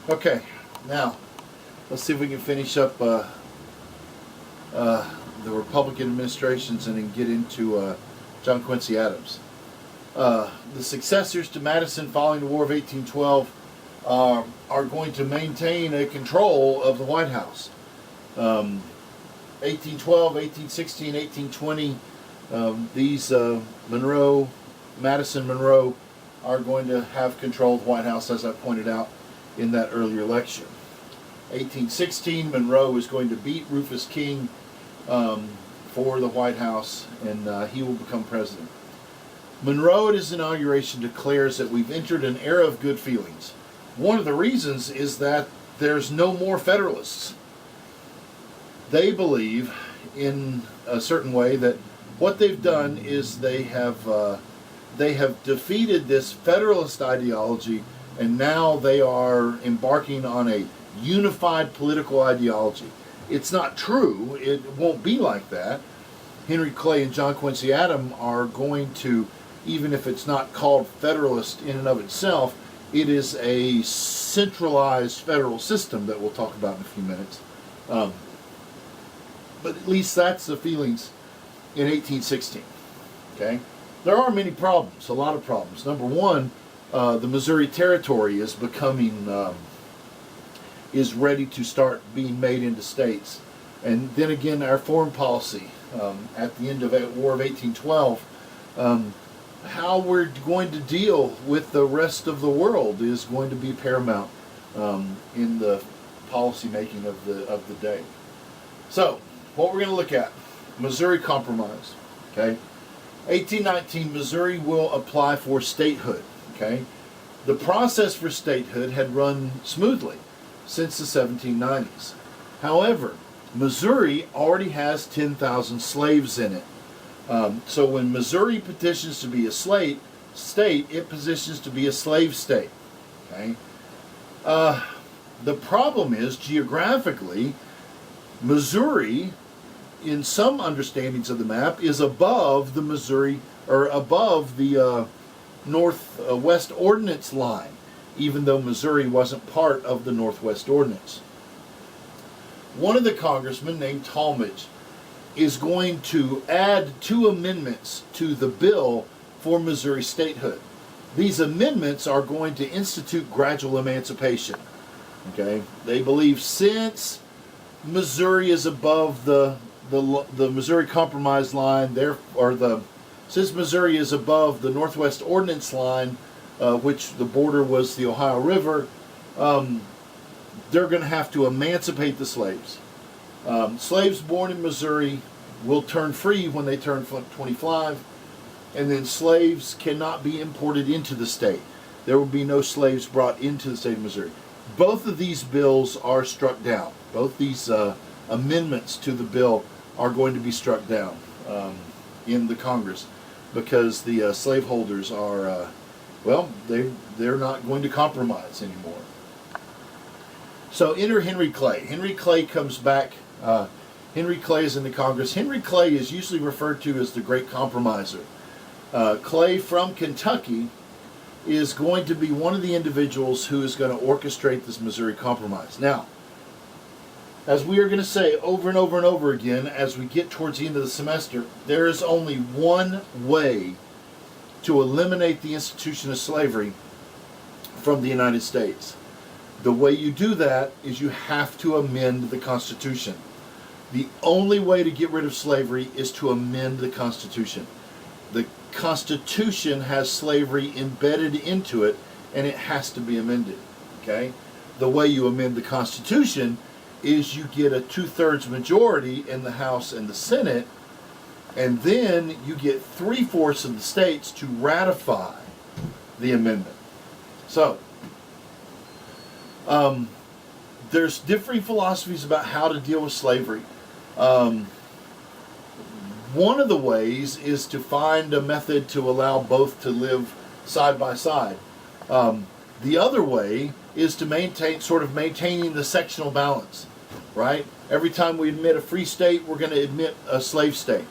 Okay, now let's see if we can finish up the Republican administrations and then get into John Quincy Adams. The successors to Madison following the War of 1812 are going to maintain a control of the White House. 1812, 1816, 1820, these Madison, Monroe are going to have control of the White House, as I pointed out in that earlier lecture. 1816, Monroe is going to beat Rufus King for the White House, and he will become president. Monroe at his inauguration declares that we've entered an era of good feelings. One of the reasons is that there's no more Federalists. They believe in a certain way that what they've done is they have defeated this Federalist ideology, and now they are embarking on a unified political ideology. It's not true. It won't be like that. Henry Clay and John Quincy Adams are going to, even if it's not called Federalist in and of itself, it is a centralized federal system that we'll talk about in a few minutes. But at least that's the feelings in 1816. Okay? There are many problems, a lot of problems. Number one, the Missouri Territory is becoming, is ready to start being made into states. And then again, our foreign policy at the end of the War of 1812, how we're going to deal with the rest of the world is going to be paramount in the policy making of the day. So, what we're going to look at, Missouri Compromise. Okay, 1819, Missouri will apply for statehood. Okay, the process for statehood had run smoothly since the 1790s. However, Missouri already has 10,000 slaves in it. So when Missouri petitions to be a state, it petitions to be a slave state. Okay. The problem is, geographically, Missouri, in some understandings of the map, is above the Missouri, or above the Northwest Ordinance line, even though Missouri wasn't part of the Northwest Ordinance. One of the congressmen, named Talmadge, is going to add 2 amendments to the bill for Missouri statehood. These amendments are going to institute gradual emancipation. Okay, they believe since Missouri is above the Missouri Compromise line, since Missouri is above the Northwest Ordinance line, which the border was the Ohio River, they're going to have to emancipate the slaves. Slaves born in Missouri will turn free when they turn 25, and then slaves cannot be imported into the state. There will be no slaves brought into the state of Missouri. Both of these bills are struck down. Both these amendments to the bill are going to be struck down in the Congress because the slaveholders are, they're not going to compromise anymore. So enter Henry Clay. Henry Clay comes back. Henry Clay is in the Congress. Henry Clay is usually referred to as the Great Compromiser. Clay from Kentucky is going to be one of the individuals who is going to orchestrate this Missouri Compromise. Now, as we are going to say over and over and over again as we get towards the end of the semester, there is only one way to eliminate the institution of slavery from the United States. The way you do that is you have to amend the Constitution. The only way to get rid of slavery is to amend the Constitution. The Constitution has slavery embedded into it, and it has to be amended. Okay? The way you amend the Constitution is you get a 2/3 majority in the House and the Senate, and then you get 3/4 of the states to ratify the amendment. So, there's differing philosophies about how to deal with slavery. One of the ways is to find a method to allow both to live side by side. The other way is to maintaining the sectional balance, right? Every time we admit a free state, we're going to admit a slave state.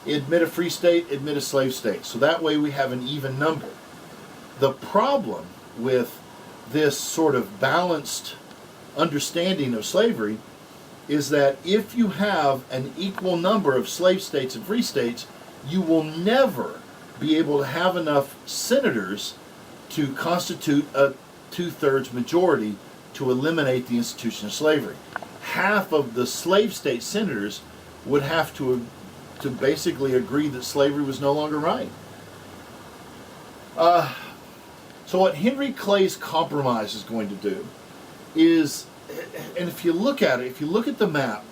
Admit a free state, admit a slave state. So that way we have an even number. The problem with this sort of balanced understanding of slavery is that if you have an equal number of slave states and free states, you will never be able to have enough senators to constitute a 2/3 majority to eliminate the institution of slavery. Half of the slave state senators would have to basically agree that slavery was no longer right. So what Henry Clay's compromise is going to do is, and if you look at it, if you look at the map,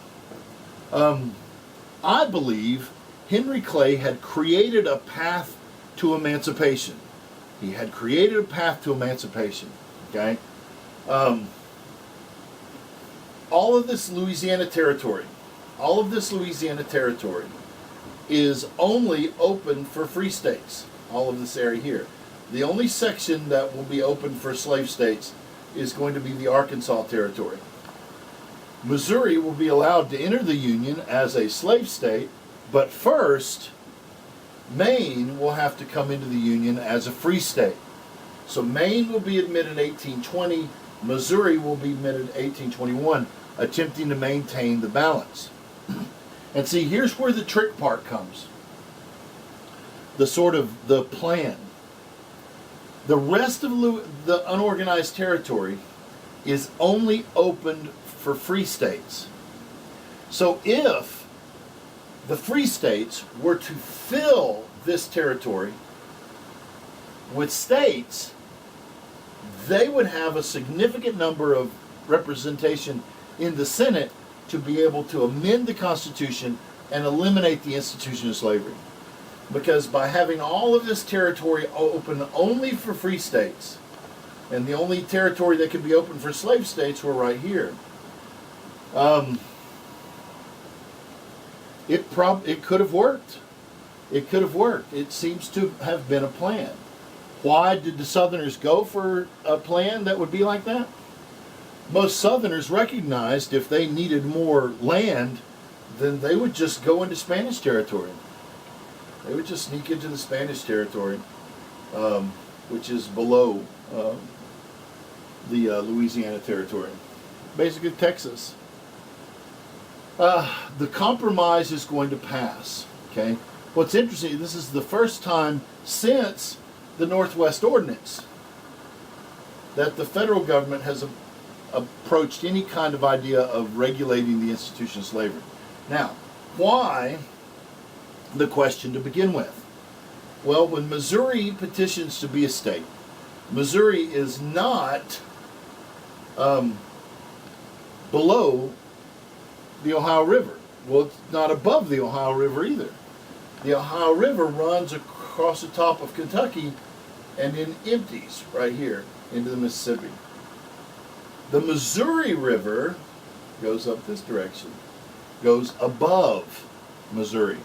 I believe Henry Clay had created a path to emancipation. He had created a path to emancipation, okay? All of this Louisiana territory is only open for free states, all of this area here. The only section that will be open for slave states is going to be the Arkansas territory. Missouri will be allowed to enter the Union as a slave state, but first, Maine will have to come into the Union as a free state. So Maine will be admitted in 1820, Missouri will be admitted in 1821, attempting to maintain the balance. And see, here's where the trick part comes. The plan. The rest of the unorganized territory is only opened for free states. So if the free states were to fill this territory with states, they would have a significant number of representation in the Senate to be able to amend the Constitution and eliminate the institution of slavery. Because by having all of this territory open only for free states, and the only territory that could be open for slave states were right here, it could have worked. It could have worked. It seems to have been a plan. Why did the Southerners go for a plan that would be like that? Most Southerners recognized if they needed more land, then they would just go into Spanish territory. They would just sneak into the Spanish territory, which is below the Louisiana territory, basically Texas. The compromise is going to pass. Okay. What's interesting, this is the first time since the Northwest Ordinance that the federal government has approached any kind of idea of regulating the institution of slavery. Now, why? The question to begin with. Well, when Missouri petitions to be a state, Missouri is not below the Ohio River. Well, it's not above the Ohio River either. The Ohio River runs across the top of Kentucky and then empties right here into the Mississippi. The Missouri River goes up this direction, goes above Missouri.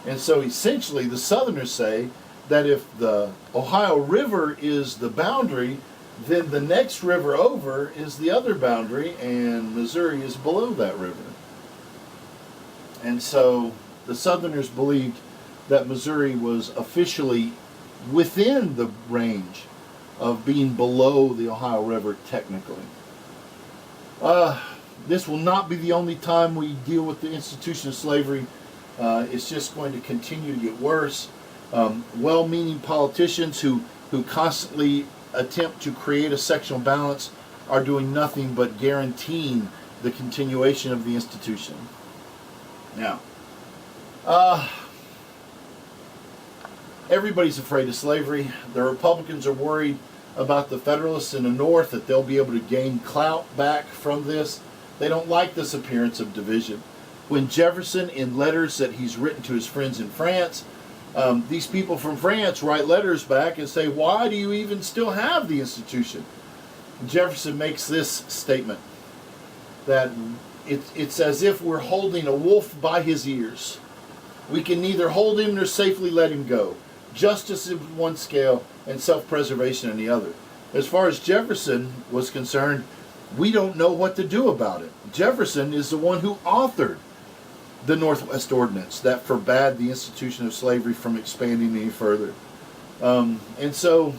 And so essentially the Southerners say that if the Ohio River is the boundary, then the next river over is the other boundary, and Missouri is below that river. And so the Southerners believed that Missouri was officially within the range of being below the Ohio River technically. This will not be the only time we deal with the institution of slavery. It's just going to continue to get worse. Well-meaning politicians who constantly attempt to create a sectional balance are doing nothing but guaranteeing the continuation of the institution. Now, everybody's afraid of slavery. The Republicans are worried about the Federalists in the North, that they'll be able to gain clout back from this. They don't like this appearance of division. When Jefferson, in letters that he's written to his friends in France, these people from France write letters back and say, why do you even still have the institution? Jefferson makes this statement, that it's as if we're holding a wolf by his ears. We can neither hold him nor safely let him go. Justice is one scale and self-preservation in the other. As far as Jefferson was concerned, we don't know what to do about it. Jefferson is the one who authored the Northwest Ordinance that forbade the institution of slavery from expanding any further. And so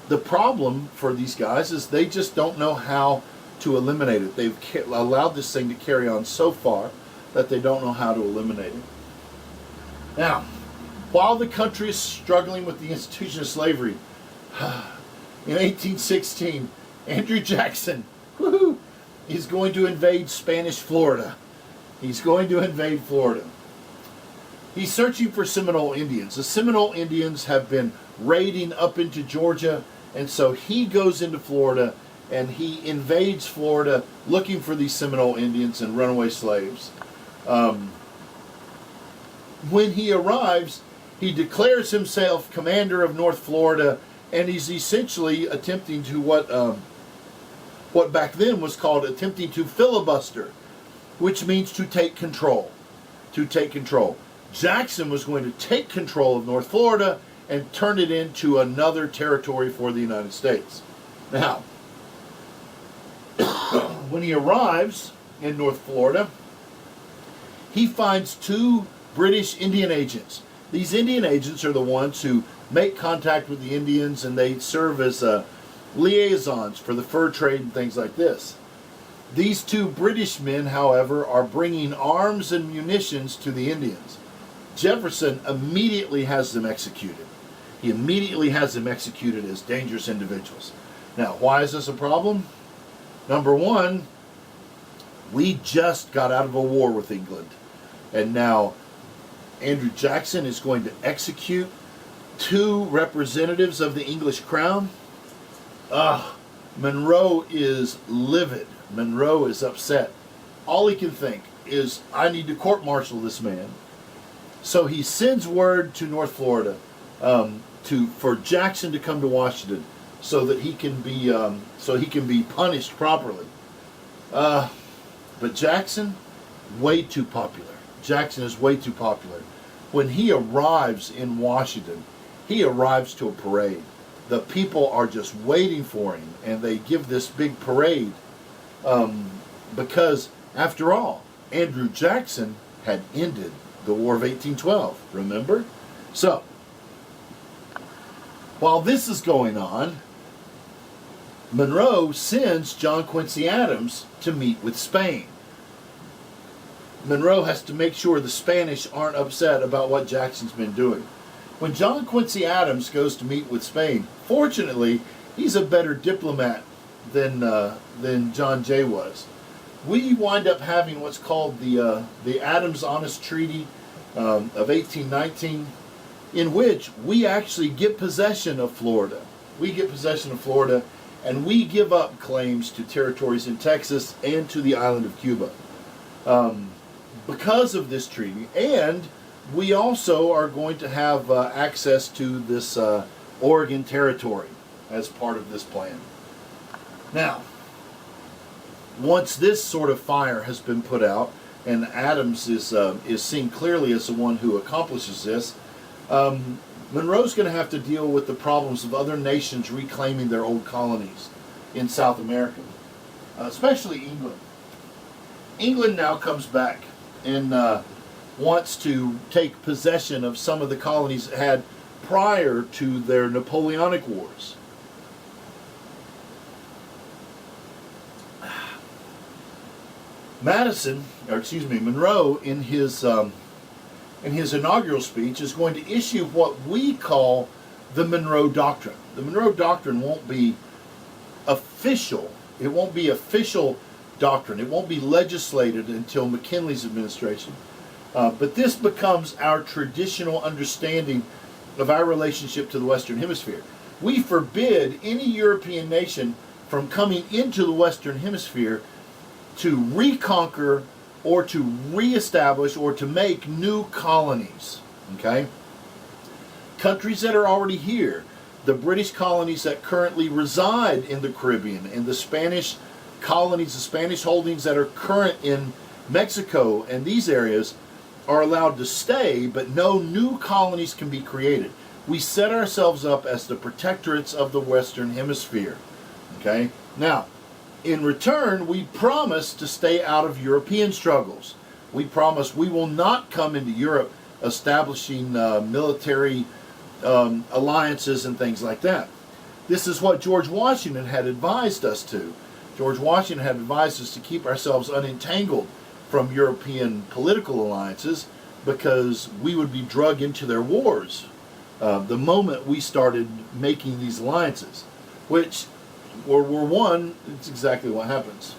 The problem for these guys is they just don't know how to eliminate it. They've allowed this thing to carry on so far that they don't know how to eliminate it. Now, while the country is struggling with the institution of slavery, in 1816, Andrew Jackson, woohoo, is going to invade Spanish Florida. He's going to invade Florida. He's searching for Seminole Indians. The Seminole Indians have been raiding up into Georgia, and so he goes into Florida and he invades Florida looking for these Seminole Indians and runaway slaves. When he arrives, he declares himself commander of North Florida, and he's essentially attempting to what back then was called attempting to filibuster, which means to take control. To take control. Jackson was going to take control of North Florida and turn it into another territory for the United States. Now, when he arrives in North Florida, he finds two British Indian agents. These Indian agents are the ones who make contact with the Indians, and they serve as liaisons for the fur trade and things like this. These two British men, however, are bringing arms and munitions to the Indians. Jefferson immediately has them executed. He immediately has them executed as dangerous individuals. Now, why is this a problem? Number one, we just got out of a war with England, and now Andrew Jackson is going to execute two representatives of the English crown. Monroe is livid. Monroe is upset. All he can think is, I need to court-martial this man. So he sends word to North Florida for Jackson to come to Washington so that he can be punished properly. But Jackson, way too popular. Jackson is way too popular. When he arrives in Washington, he arrives to a parade. The people are just waiting for him, and they give this big parade because, after all, Andrew Jackson had ended the War of 1812, remember? So, while this is going on, Monroe sends John Quincy Adams to meet with Spain. Monroe has to make sure the Spanish aren't upset about what Jackson's been doing. When John Quincy Adams goes to meet with Spain, fortunately, he's a better diplomat than John Jay was. We wind up having what's called the Adams-Honest Treaty of 1819, in which we actually get possession of Florida. We get possession of Florida, and we give up claims to territories in Texas and to the island of Cuba. Because of this treaty, and we also are going to have access to this Oregon territory as part of this plan. Now, once this sort of fire has been put out, and Adams is seen clearly as the one who accomplishes this, Monroe's going to have to deal with the problems of other nations reclaiming their old colonies in South America, especially England. England now comes back and wants to take possession of some of the colonies it had prior to their Napoleonic Wars. Monroe, in his inaugural speech, is going to issue what we call the Monroe Doctrine. The Monroe Doctrine won't be official. It won't be official doctrine. It won't be legislated until McKinley's administration. But this becomes our traditional understanding of our relationship to the Western Hemisphere. We forbid any European nation from coming into the Western Hemisphere to reconquer or to reestablish or to make new colonies. Okay? Countries that are already here, the British colonies that currently reside in the Caribbean, and the Spanish colonies, the Spanish holdings that are current in Mexico and these areas, are allowed to stay, but no new colonies can be created. We set ourselves up as the protectorates of the Western Hemisphere. Okay? Now, in return, we promise to stay out of European struggles. We promise we will not come into Europe establishing military alliances and things like that. This is what George Washington had advised us to. George Washington had advised us to keep ourselves unentangled from European political alliances because we would be drug into their wars the moment we started making these alliances, which World War I, it's exactly what happens.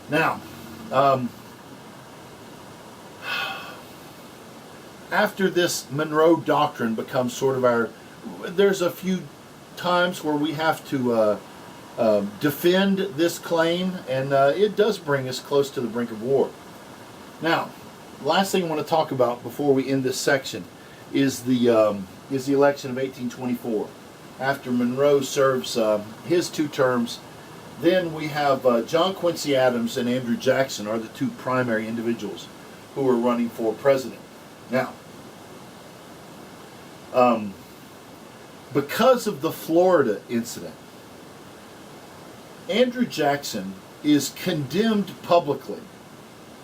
Now, after this Monroe Doctrine becomes sort of our, there's a few times where we have to defend this claim, and it does bring us close to the brink of war. Now, last thing I want to talk about before we end this section is the election of 1824. After Monroe serves his 2 terms, then we have John Quincy Adams and Andrew Jackson are the 2 primary individuals who are running for president. Now, because of the Florida incident, Andrew Jackson is condemned publicly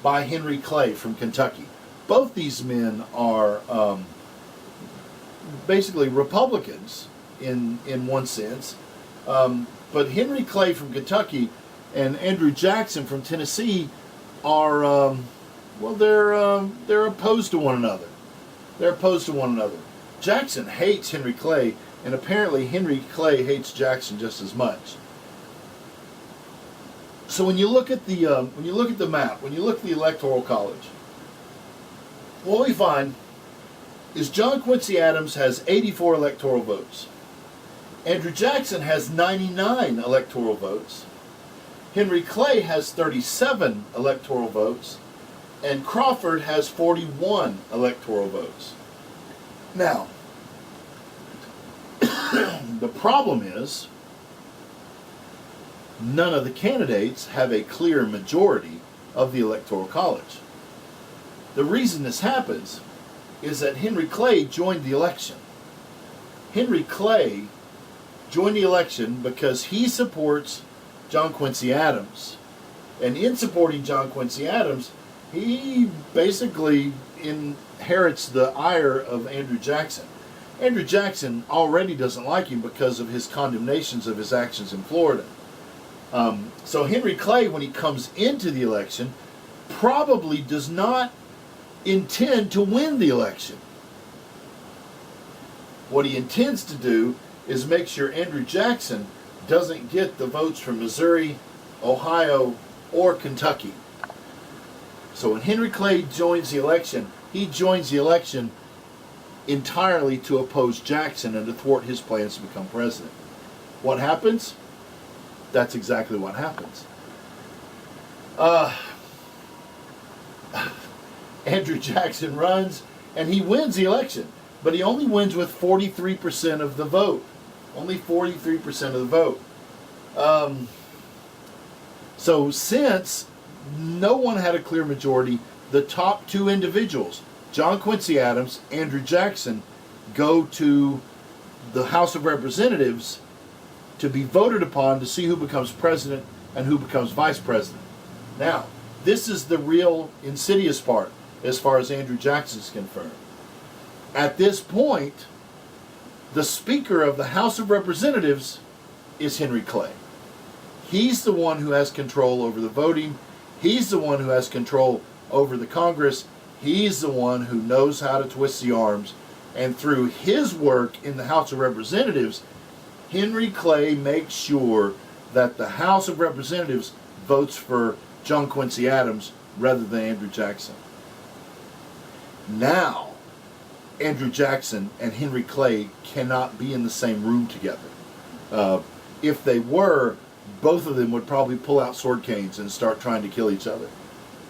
by Henry Clay from Kentucky. Both these men are basically Republicans in one sense, but Henry Clay from Kentucky and Andrew Jackson from Tennessee are well, they're opposed to one another. They're opposed to one another. Jackson hates Henry Clay, and apparently Henry Clay hates Jackson just as much. So when you look at the map, when you look at the Electoral College, what we find is John Quincy Adams has 84 electoral votes. Andrew Jackson has 99 electoral votes. Henry Clay has 37 electoral votes, and Crawford has 41 electoral votes. Now, the problem is none of the candidates have a clear majority of the Electoral College. The reason this happens is that Henry Clay joined the election. Henry Clay joined the election because he supports John Quincy Adams. And in supporting John Quincy Adams, he basically inherits the ire of Andrew Jackson. Andrew Jackson already doesn't like him because of his condemnations of his actions in Florida. So Henry Clay, when he comes into the election, probably does not intend to win the election. What he intends to do is make sure Andrew Jackson doesn't get the votes from Missouri, Ohio, or Kentucky. So when Henry Clay joins the election, he joins the election entirely to oppose Jackson and to thwart his plans to become president. What happens? That's exactly what happens. Andrew Jackson runs, and he wins the election, but he only wins with 43% of the vote. Only 43% of the vote. So since no one had a clear majority, the top 2 individuals, John Quincy Adams, Andrew Jackson, go to the House of Representatives to be voted upon to see who becomes president and who becomes vice president. Now, this is the real insidious part as far as Andrew Jackson is concerned. At this point, the Speaker of the House of Representatives is Henry Clay. He's the one who has control over the voting. He's the one who has control over the Congress. He's the one who knows how to twist the arms. And through his work in the House of Representatives, Henry Clay makes sure that the House of Representatives votes for John Quincy Adams rather than Andrew Jackson. Now, Andrew Jackson and Henry Clay cannot be in the same room together. If they were, both of them would probably pull out sword canes and start trying to kill each other.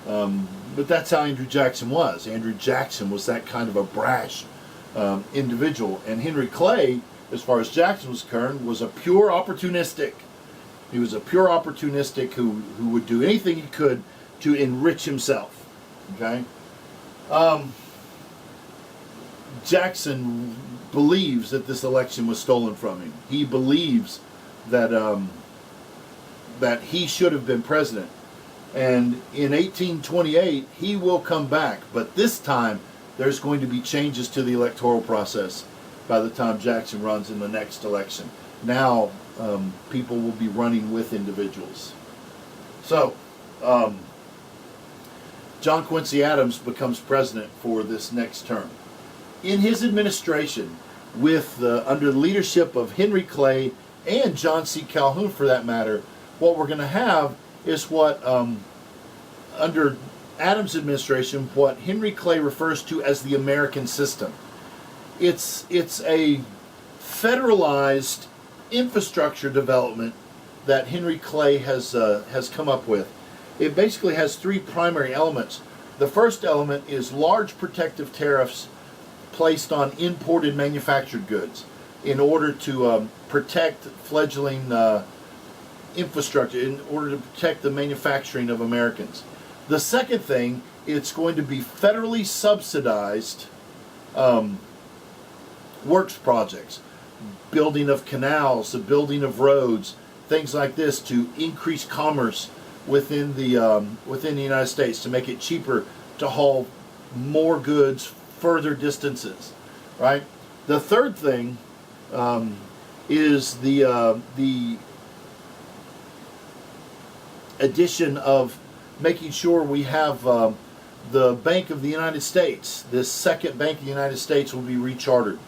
But that's how Andrew Jackson was. Andrew Jackson was that kind of a brash individual. And Henry Clay, as far as Jackson was concerned, was a pure opportunistic. He was a pure opportunistic who would do anything he could to enrich himself. Okay? Jackson believes that this election was stolen from him. He believes that that he should have been president. And in 1828, he will come back. But this time, there's going to be changes to the electoral process. by the time Jackson runs in the next election. Now people will be running with individuals. So John Quincy Adams becomes president for this next term. In his administration, with under the leadership of Henry Clay and John C. Calhoun, for that matter, what we're going to have is what under Adams' administration, what Henry Clay refers to as the American system. It's a federalized infrastructure development that Henry Clay has come up with. It basically has three primary elements. The first element is large protective tariffs placed on imported manufactured goods in order to protect fledgling infrastructure, in order to protect the manufacturing of Americans. The second thing, it's going to be federally subsidized works projects, building of canals, the building of roads, things like this to increase commerce within the United States, to make it cheaper to haul more goods further distances, right? The third thing is the addition of making sure we have the Bank of the United States. This second Bank of the United States will be rechartered.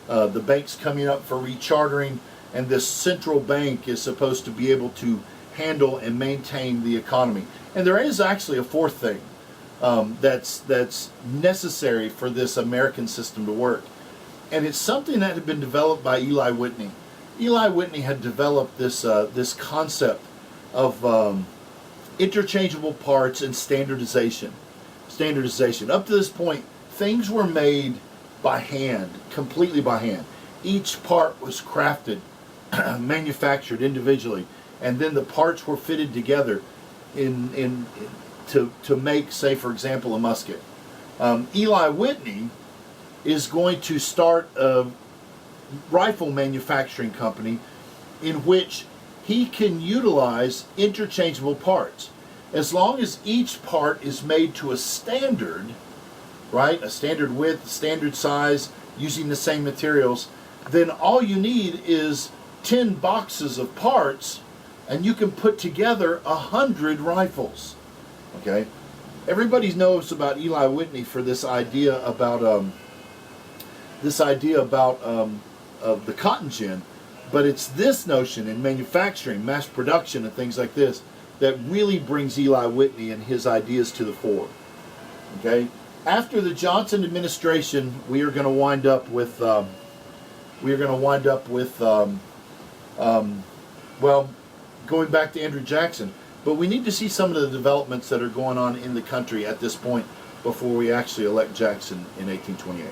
The bank's coming up for rechartering, and this central bank is supposed to be able to handle and maintain the economy. And there is actually a fourth thing that's necessary for this American system to work. And it's something that had been developed by Eli Whitney. Eli Whitney had developed this concept of interchangeable parts and standardization. Up to this point, things were made by hand, completely by hand. Each part was crafted, manufactured individually, and then the parts were fitted together to make, say, for example, a musket. Eli Whitney is going to start a rifle manufacturing company in which he can utilize interchangeable parts. As long as each part is made to a standard, right, a standard width, standard size, using the same materials, then all you need is 10 boxes of parts and you can put together 100 rifles. Okay? Everybody knows about Eli Whitney for this idea about of the cotton gin, but it's this notion in manufacturing, mass production, and things like this that really brings Eli Whitney and his ideas to the fore. Okay, after the Johnson administration, we are going to wind up with well, going back to Andrew Jackson. But we need to see some of the developments that are going on in the country at this point before we actually elect Jackson in 1828.